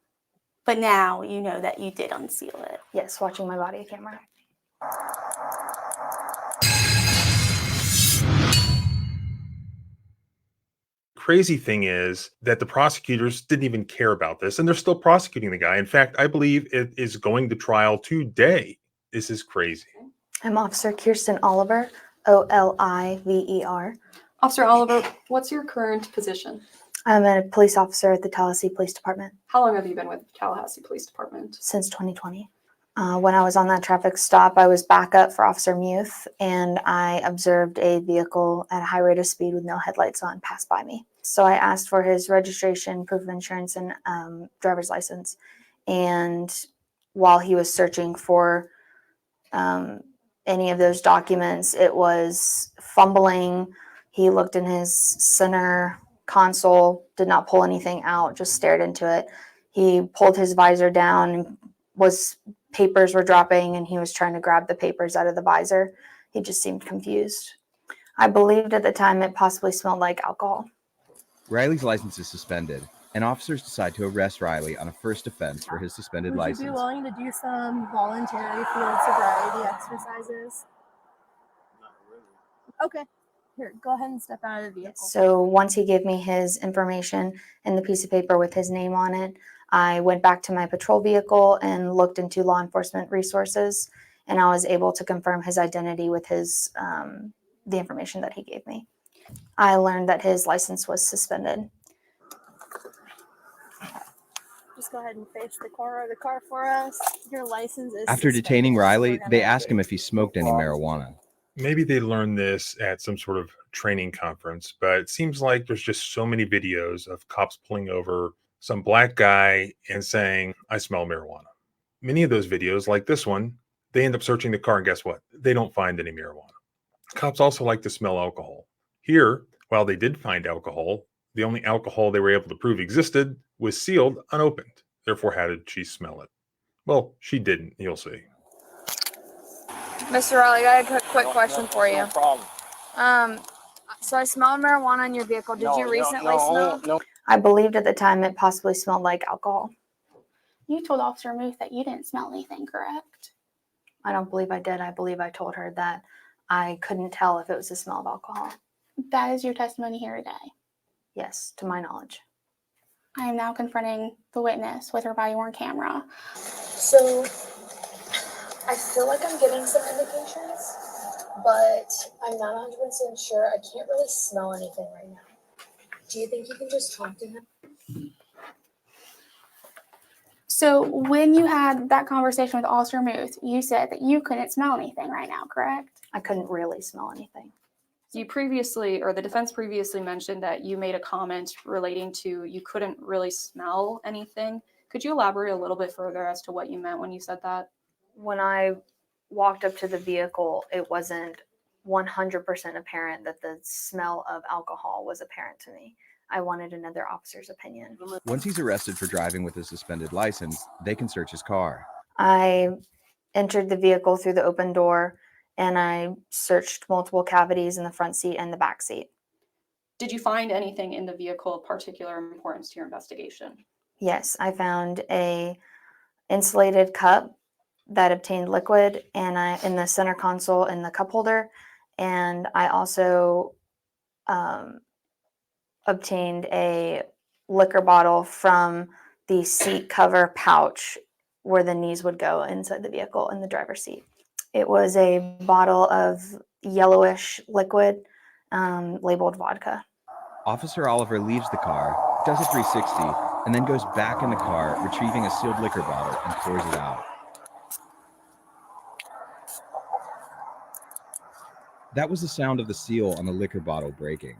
But now you know that you did unseal it? Yes, watching my body camera. Crazy thing is that the prosecutors didn't even care about this, and they're still prosecuting the guy. In fact, I believe it is going to trial today. This is crazy. I'm Officer Kirsten Oliver, Oliver. Officer Oliver, what's your current position? I'm a police officer at the Tallahassee Police Department. How long have you been with Tallahassee Police Department? Since 2020. When I was on that traffic stop, I was backup for Officer Muth, and I observed a vehicle at a high rate of speed with no headlights on pass by me. So I asked for his registration, proof of insurance, and driver's license. And while he was searching for any of those documents, it was fumbling. He looked in his center console, did not pull anything out, just stared into it. He pulled his visor down and papers were dropping, and he was trying to grab the papers out of the visor. He just seemed confused. I believed at the time it possibly smelled like alcohol. Riley's license is suspended, and officers decide to arrest Riley on a first offense for his suspended license. Would you be willing to do some voluntary field sobriety exercises? Not really. Okay. Here, go ahead and step out of the vehicle. So once he gave me his information and the piece of paper with his name on it, I went back to my patrol vehicle and looked into law enforcement resources, and I was able to confirm his identity with his the information that he gave me. I learned that his license was suspended. just go ahead and face the corner of the car for us. Your license is After suspended, detaining so Riley, we're gonna- they ask him if he smoked any marijuana. Maybe they learned this at some sort of training conference, but it seems like there's just so many videos of cops pulling over some black guy and saying, I smell marijuana. Many of those videos, like this one, they end up searching the car, and guess what? They don't find any marijuana. Cops also like to smell alcohol. Here, while they did find alcohol, the only alcohol they were able to prove existed was sealed unopened. Therefore, how did she smell it? Well, she didn't. You'll see. Mr. Riley, I got a quick question for you. No problem. So I smelled marijuana in your vehicle. Did you recently smell? No. I believed at the time it possibly smelled like alcohol. You told Officer Muth that you didn't smell anything, correct? I don't believe I did. I believe I told her that I couldn't tell if it was the smell of alcohol. That is your testimony here today. Yes, to my knowledge. I am now confronting the witness with her body-worn camera. So I feel like I'm getting some indications, but I'm not 100% sure. I can't really smell anything right now. Do you think you can just talk to him? So when you had that conversation with Officer Muth, you said that you couldn't smell anything right now, correct? I couldn't really smell anything. You previously, or the defense previously mentioned that you made a comment relating to you couldn't really smell anything. Could you elaborate a little bit further as to what you meant when you said that? When I walked up to the vehicle, it wasn't 100% apparent that the smell of alcohol was apparent to me. I wanted another officer's opinion. Once he's arrested for driving with a suspended license, they can search his car. I entered the vehicle through the open door and I searched multiple cavities in the front seat and the back seat. Did you find anything in the vehicle of particular importance to your investigation? Yes, I found a insulated cup that obtained liquid and in the center console in the cup holder, and I also obtained a liquor bottle from the seat cover pouch where the knees would go inside the vehicle in the driver's seat. It was a bottle of yellowish liquid labeled vodka. Officer Oliver leaves the car, does a 360, and then goes back in the car, retrieving a sealed liquor bottle and pours it out. That was the sound of the seal on the liquor bottle breaking.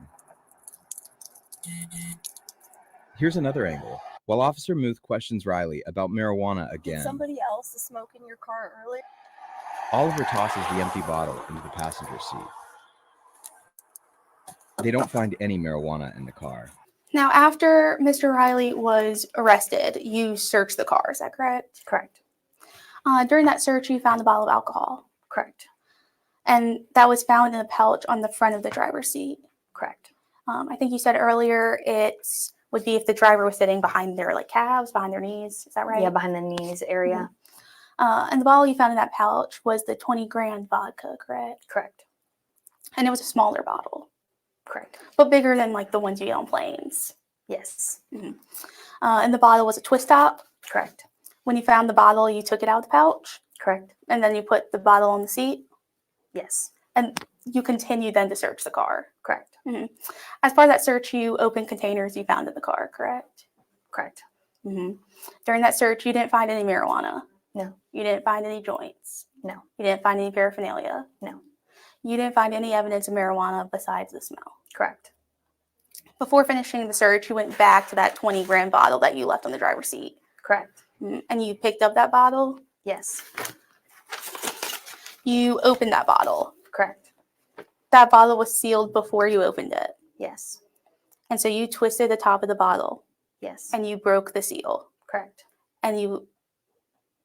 Here's another angle. While Officer Muth questions Riley about marijuana again, Somebody else is smoking your car earlier. Oliver tosses the empty bottle into the passenger seat. They don't find any marijuana in the car. Now, after Mr. Riley was arrested, you searched the car, is that correct? Correct. During that search, you found a bottle of alcohol. Correct. And that was found in a pouch on the front of the driver's seat. Correct. I think you said earlier it would be if the driver was sitting behind their calves, behind their knees. Is that right? Yeah, behind the knees area. Mm-hmm. And the bottle you found in that pouch was the 20 grand vodka, correct? Correct. And it was a smaller bottle. Correct. But bigger than the ones you get on planes. Yes. Mm-hmm. And the bottle was a twist top. Correct. When you found the bottle, you took it out of the pouch. Correct. And then you put the bottle on the seat. Yes. And you continued then to search the car. Correct. Mm-hmm. As part of that search, you opened containers you found in the car, correct? Correct. Mm-hmm. During that search, you didn't find any marijuana. No. You didn't find any joints. No. You didn't find any paraphernalia. No. You didn't find any evidence of marijuana besides the smell. Correct. Before finishing the search, you went back to that 20 grand bottle that you left on the driver's seat. Correct. Mm-hmm. And you picked up that bottle? Yes. You opened that bottle. Correct. That bottle was sealed before you opened it. Yes. And so you twisted the top of the bottle. Yes. And you broke the seal. Correct. And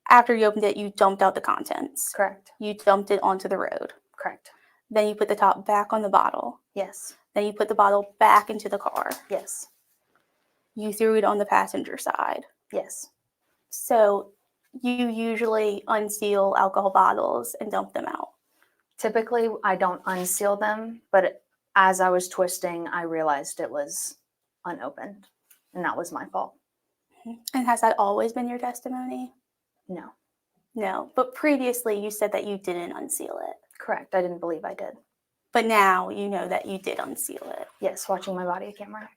after you opened it, you dumped out the contents. Correct. You dumped it onto the road. Correct. Then you put the top back on the bottle. Yes. Then you put the bottle back into the car. Yes. You threw it on the passenger side. Yes. So you usually unseal alcohol bottles and dump them out. Typically, I don't unseal them, but as I was twisting, I realized it was unopened, and that was my fault. And has that always been your testimony? No. No. But previously, you said that you didn't unseal it. Correct. I didn't believe I did. But now you know that you did unseal it. Yes, watching my body camera.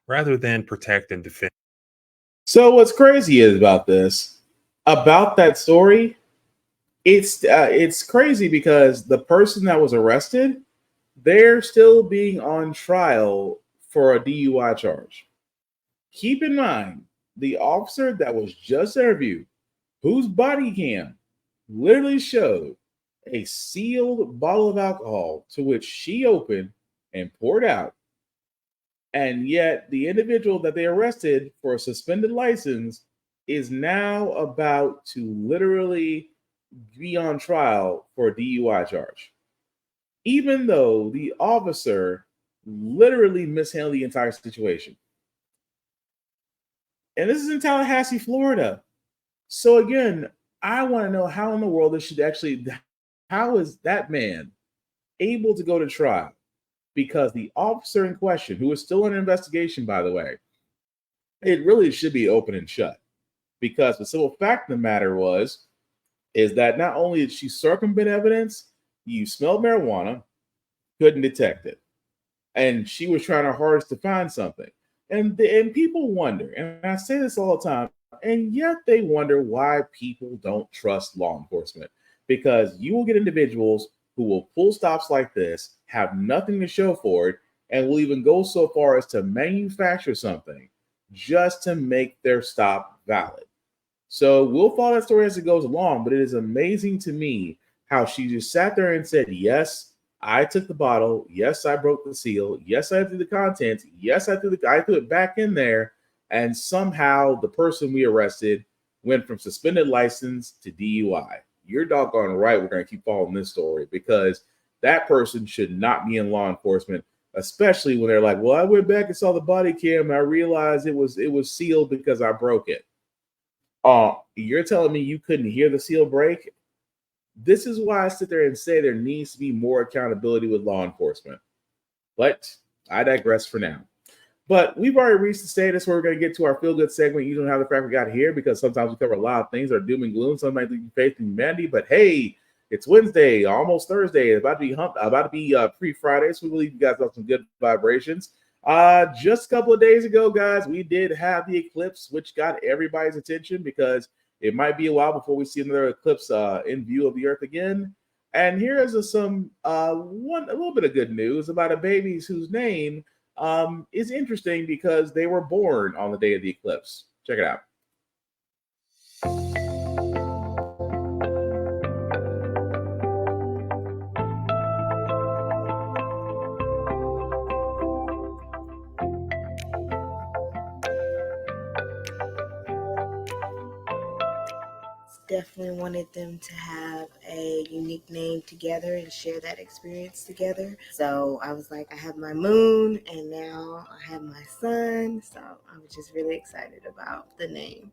Rather than protect and defend So what's crazy is about that story, it's crazy because the person that was arrested, they're still being on trial for a DUI charge. Keep in mind, the officer that was just interviewed, whose body cam literally showed a sealed bottle of alcohol to which she opened and poured out. And yet, the individual that they arrested for a suspended license is now about to literally be on trial for a DUI charge, even though the officer literally mishandled the entire situation. And this is in Tallahassee, Florida. So again, I want to know how in the world how is that man able to go to trial? Because the officer in question, who is still under investigation, by the way, it really should be open and shut. Because the simple fact of the matter is that not only did she circumvent evidence, you smelled marijuana, couldn't detect it. And she was trying her hardest to find something. And people wonder, and I say this all the time, and yet they wonder why people don't trust law enforcement. Because you will get individuals who will pull stops like this, have nothing to show for it, and will even go so far as to manufacture something just to make their stop valid. So we'll follow that story as it goes along, but it is amazing to me how she just sat there and said, yes, I took the bottle. Yes, I broke the seal. Yes, I threw the contents. Yes, I threw it back in there. And somehow the person we arrested went from suspended license to DUI. You're doggone right. We're going to keep following this story because that person should not be in law enforcement, especially when they're like, well, I went back and saw the body cam and I realized it was sealed because I broke it. You're telling me you couldn't hear the seal break? This is why I sit there and say there needs to be more accountability with law enforcement. But I digress for now. But we've already reached the status where we're going to get to our feel-good segment. You don't have the Frack We Got Here because sometimes we cover a lot of things that are doom and gloom. Sometimes we faith in humanity. But hey, it's Wednesday, almost Thursday. It's about to be pre-Friday. So we believe you guys have some good vibrations. Just a couple of days ago, guys, we did have the eclipse, which got everybody's attention because it might be a while before we see another eclipse in view of the Earth again. And here is a little bit of good news about a baby whose name is interesting because they were born on the day of the eclipse. Check it out. Definitely wanted them to have a unique name together and share that experience together. So I was like, I have my moon and now I have my sun. So I was just really excited about the name.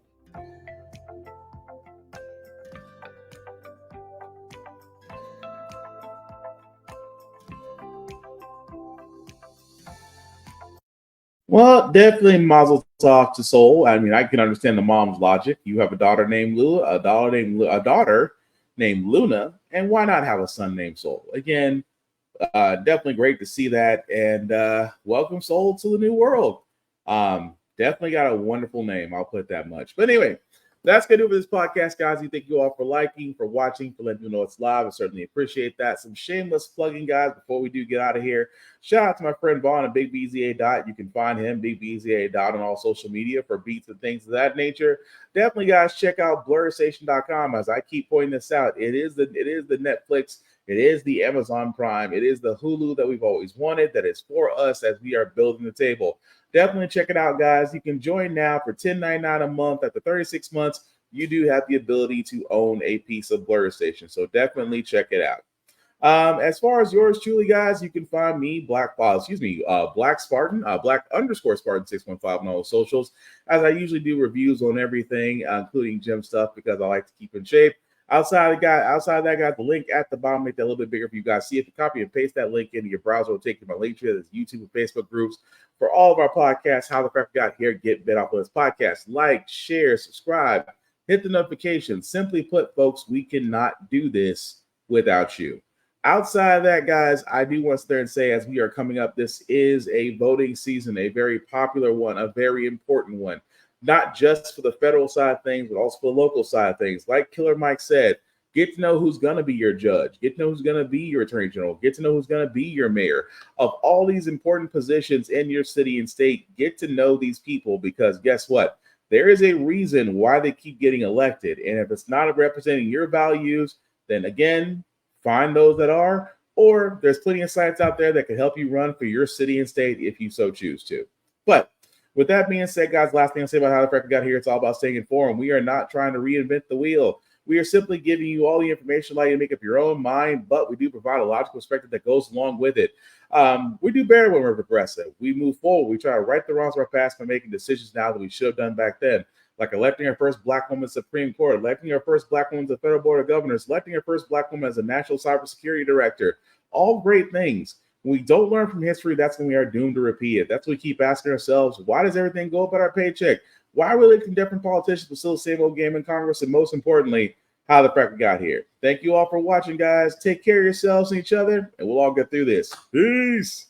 Well, definitely Mazel Tov to Soul. I mean, I can understand the mom's logic. You have a daughter named Lula, a daughter named Luna, and why not have a son named Soul? Again, definitely great to see that, and welcome Soul to the new world. Definitely got a wonderful name. I'll put that much. But anyway, that's going to do it for this podcast, guys. We thank you all for liking, for watching, for letting me know it's live. I certainly appreciate that. Some shameless plugging, guys, before we do get out of here. Shout out to my friend Vaughn at Big BZA Dot. You can find him, Big BZA Dot, on all social media for beats and things of that nature. Definitely, guys, check out BlurStation.com. As I keep pointing this out, it is the Netflix, it is the Amazon Prime, it is the Hulu that we've always wanted, that is for us as we are building the table. Definitely check it out, guys. You can join now for $10.99 a month. After 36 months, you do have the ability to own a piece of Blur Station. So definitely check it out. As far as yours truly, guys, you can find me, Black Spartan, Black_Spartan 615 on all socials, as I usually do reviews on everything, including gym stuff, because I like to keep in shape. Outside of that, guys, the link at the bottom, make that a little bit bigger for you guys. See if you copy and paste that link into your browser, will take you to my link tree. There's YouTube and Facebook groups for all of our podcasts. How the Frack We Got Here, get bit off of this podcast. Like, share, subscribe, hit the notifications. Simply put, folks, we cannot do this without you. Outside of that, guys, I do want to sit there and say, as we are coming up, this is a voting season, a very popular one, a very important one. not just for the federal side of things, but also for the local side of things. Like Killer Mike said, get to know who's going to be your judge. Get to know who's going to be your attorney general. Get to know who's going to be your mayor. Of all these important positions in your city and state, get to know these people, because guess what? There is a reason why they keep getting elected. And if it's not representing your values, then again, find those that are, or there's plenty of sites out there that can help you run for your city and state if you so choose to. But with that being said, guys, last thing I'll say about how the Frack We Got Here, it's all about staying informed. We are not trying to reinvent the wheel. We are simply giving you all the information, allow you to make up your own mind, but we do provide a logical perspective that goes along with it. We do better when we're progressive. We move forward. We try to right the wrongs of our past by making decisions now that we should have done back then, like electing our first Black woman Supreme Court, electing our first Black woman to the Federal Board of Governors, electing our first Black woman as a National Cybersecurity Director. All great things. When we don't learn from history, that's when we are doomed to repeat it. That's when we keep asking ourselves, why does everything go up at our paycheck? Why are we electing different politicians but still the same old game in Congress? And most importantly, how the Frack We Got Here. Thank you all for watching, guys. Take care of yourselves and each other, and we'll all get through this. Peace.